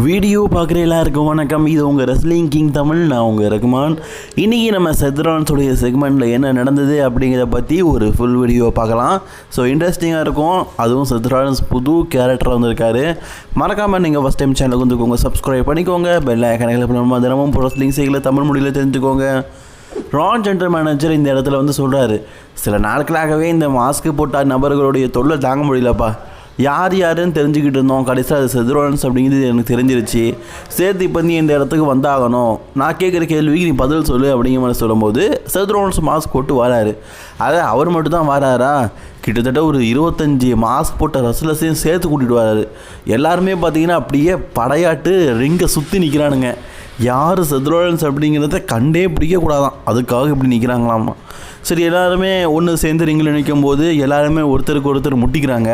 Video பார்க்குற எல்லாருக்கும் வணக்கம். இது உங்கள் ரெஸ்லிங் கிங் தமிழ். நான் உங்கள் ரகுமான். இன்றைக்கி நம்ம செத்ரான்ஸோடைய செக்மெண்ட்டில் என்ன நடந்தது அப்படிங்கிறத பற்றி ஒரு ஃபுல் வீடியோ பார்க்கலாம். ஸோ இன்ட்ரெஸ்டிங்காக இருக்கும். அதுவும் செத்ரான்ஸ் புது கேரக்டர் வந்திருக்காரு. மறக்காமல் நீங்கள் ஃபஸ்ட் டைம் சேனலுக்கு வந்துக்கோங்க, சப்ஸ்கிரைப் பண்ணிக்கோங்க, பெல் ஐக்கானை கிளிக் பண்ணாமல் தினமும் ரெஸ்லிங் செய்யல தமிழ் மொழியில் தெரிஞ்சுக்கோங்க. ரான் ஜெனரல் மேனேஜர் இந்த இடத்துல வந்து சொல்கிறாரு, சில நாட்களாகவே இந்த மாஸ்க்கு போட்ட நபர்களுடைய தொல்லை தாங்க முடியலப்பா. யார் யாருன்னு தெரிஞ்சுக்கிட்டு இருந்தோம். கடைசியில் அது செத்ரான்ஸ் அப்படிங்கிறது எனக்கு தெரிஞ்சிருச்சு. சேர்த்து இப்போ நீ இந்த இடத்துக்கு வந்தாகணும். நான் கேட்குற கேள்விக்கு நீ பதில் சொல்லு அப்படிங்கிற மாதிரி சொல்லும்போது செத்ரான்ஸ் மாஸ்க் போட்டு வராரு. அதை அவர் மட்டும் தான் வராரா, கிட்டத்தட்ட ஒரு 25 மாஸ்க் போட்ட ரெஸ்லர்ஸையும் சேர்த்து கூட்டிகிட்டு வராரு. எல்லாருமே பார்த்தீங்கன்னா அப்படியே படையாட்டு ரிங்கை சுற்றி நிற்கிறானுங்க. யார் செத்ரான்ஸ் அப்படிங்கிறத கண்டே பிடிக்கக்கூடாதான், அதுக்காக இப்படி நிற்கிறாங்களாமா. சரி, எல்லாருமே ஒன்று சேர்ந்து ரிங்கில் நிற்கும் போது எல்லாருமே ஒருத்தருக்கு ஒருத்தர் முட்டிக்கிறாங்க.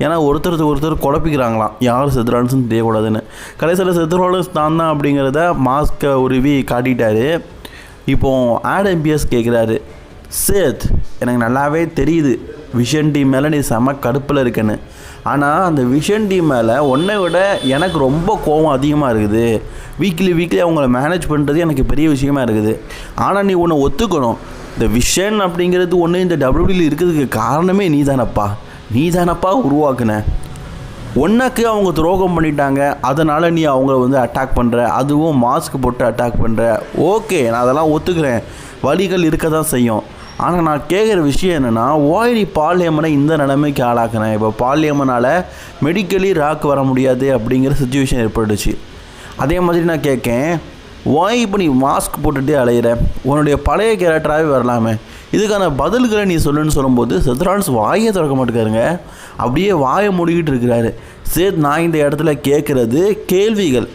ஏன்னா ஒருத்தருக்கு ஒருத்தர் குழப்பிக்கிறாங்களாம், யார் செத்ரான்ஸ்னு தெரியக்கூடாதுன்னு. கடைசியில் செத்ரான்ஸ் தான் அப்படிங்கிறத மாஸ்கை உருவி காட்டிட்டாரு. இப்போது ஆடம்பியஸ் கேட்குறாரு, சேத் எனக்கு நல்லாவே தெரியுது விஷன் டீம் மேலே நீ செம கடுப்பில் இருக்குன்னு. ஆனால் அந்த விஷன் டீம் மேலே உன்னை விட எனக்கு ரொம்ப கோபம் அதிகமாக இருக்குது. வீக்லி அவங்கள மேனேஜ் பண்ணுறது எனக்கு பெரிய விஷயமா இருக்குது. ஆனால் நீ ஒன்று ஒத்துக்கணும், இந்த விஷன் அப்படிங்கிறது ஒன்று இந்த டபிள்யூடியில் இருக்கிறதுக்கு காரணமே நீ தானப்பா உருவாக்குன. ஒன்றுக்கு அவங்க துரோகம் பண்ணிட்டாங்க, அதனால் நீ அவங்கள வந்து அட்டாக் பண்ணுற, அதுவும் மாஸ்க் போட்டு அட்டாக் பண்ணுற. ஓகே, நான் அதெல்லாம் ஒத்துக்கிறேன், வழிகள் இருக்க தான் செய்யும். ஆனால் நான் கேட்குற விஷயம் என்னென்னா, ஓய் நீ பால் ஹேமனை இந்த நிலைமைக்கு ஆளாக்குனேன். இப்போ பால் ஹேமனால் மெடிக்கலி ராக் வர முடியாது அப்படிங்கிற சுச்சுவேஷன் ஏற்பட்டுச்சு. அதே மாதிரி நான் கேட்கேன், ஓய் இப்போ நீ மாஸ்க் போட்டுகிட்டே அலையிற, உன்னுடைய பழைய கேரக்டராகவே வரலாமே, இதுக்கான பதில்களை நீ சொல்லுன்னு சொல்லும்போது செத்ரான்ஸ் வாயை திறக்க மாட்டேங்காருங்க. அப்படியே வாயை மூடிக்கிட்டு இருக்கிறாரு. சரி, நான் இந்த இடத்துல கேட்குறது கேள்விகள்.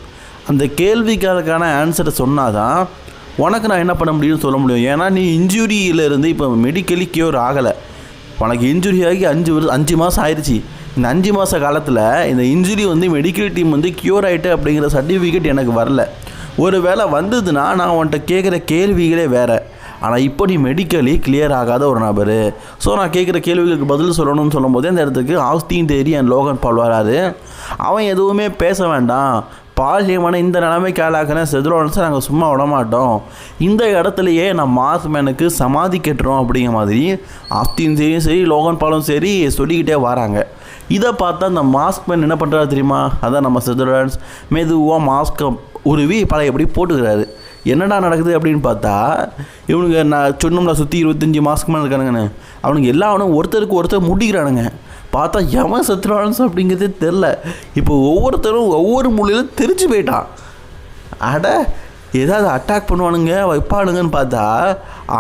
அந்த கேள்விகளுக்கான ஆன்சரை சொன்னாதான் உனக்கு நான் என்ன பண்ண முடியும்னு சொல்ல முடியும். ஏன்னா நீ இன்ஜுரியிலேருந்து இப்போ மெடிக்கலி க்யூர் ஆகலை. உனக்கு இன்ஜுரி ஆகி 5 மாதம் ஆயிடுச்சு. இந்த 5 மாத காலத்தில் இந்த இன்ஜுரி வந்து மெடிக்கல் டீம் வந்து க்யூர் ஆகிட்டு அப்படிங்கிற சர்டிஃபிகேட் எனக்கு வரல. ஒரு வேளை வந்ததுன்னா நான் உன்கிட்ட கேட்குற கேள்விகளே வேறு. ஆனால் இப்போ நீ மெடிக்கலி கிளியர் ஆகாத ஒரு நபர். ஸோ நான் கேட்குற கேள்விகளுக்கு பதில் சொல்லணும்னு சொல்லும்போது அந்த இடத்துக்கு Austin Theory and Logan Paul வராரு. அவன் எதுவுமே பேச வேண்டாம், பால் ஹேமனை இந்த நிலைமைக்கு ஆளாக்குன செத்ரான்ஸை நாங்கள் சும்மா விடமாட்டோம், இந்த இடத்துலையே நான் மாஸ்மேனுக்கு சமாதி கட்டுறோம் அப்படிங்கிற மாதிரி ஆஸ்டின் தேரியும் சரி லோகன் பாலும் சரி சொல்லிக்கிட்டே வராங்க. இதை பார்த்தா அந்த மாஸ்க்மேன் என்ன பண்ணுறாரு தெரியுமா, அதான் நம்ம செத்ரான்ஸ் மெதுவாக மாஸ்கை உருவி பழைய எப்படி போட்டுக்கிறாரு. என்னடா நடக்குது அப்படின்னு பார்த்தா, இவனுங்க நான் சொன்னோம்னா சுற்றி 25 மாஸ்க்மேன் இருக்கானுங்கன்னு, அவனுங்க எல்லாரும் ஒருத்தருக்கு ஒருத்தர் முட்டிக்கிறானுங்க. பார்த்தா எவன் செத்ரான்ஸ் அப்படிங்கிறதே தெரில. இப்போ ஒவ்வொருத்தரும் ஒவ்வொரு மூலையிலும் தெரிஞ்சு போயிட்டான். அட ஏதாவது அட்டாக் பண்ணுவானுங்க வைப்பானுங்கன்னு பார்த்தா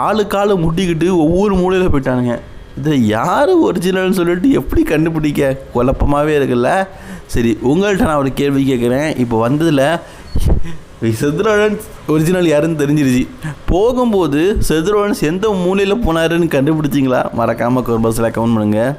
ஆளுக்காலு முட்டிக்கிட்டு ஒவ்வொரு மூலையில் போயிட்டானுங்க. இதை யார் ஒரிஜினல்னு சொல்லிட்டு எப்படி கண்டுபிடிக்க குழப்பமாகவே இருக்குல்ல. சரி, உங்கள்கிட்ட நான் ஒரு கேள்வி கேட்குறேன். இப்போ வந்ததில் செத்ரான்ஸ் ஒரிஜினல் யாருன்னு தெரிஞ்சிருச்சு. போகும்போது செத்ரான்ஸ் எந்த மூலையில் போனாருன்னு கண்டுபிடிச்சிங்களா? மறக்காமல் ஒரு பஸ்ஸில் கமெண்ட் பண்ணுங்கள்.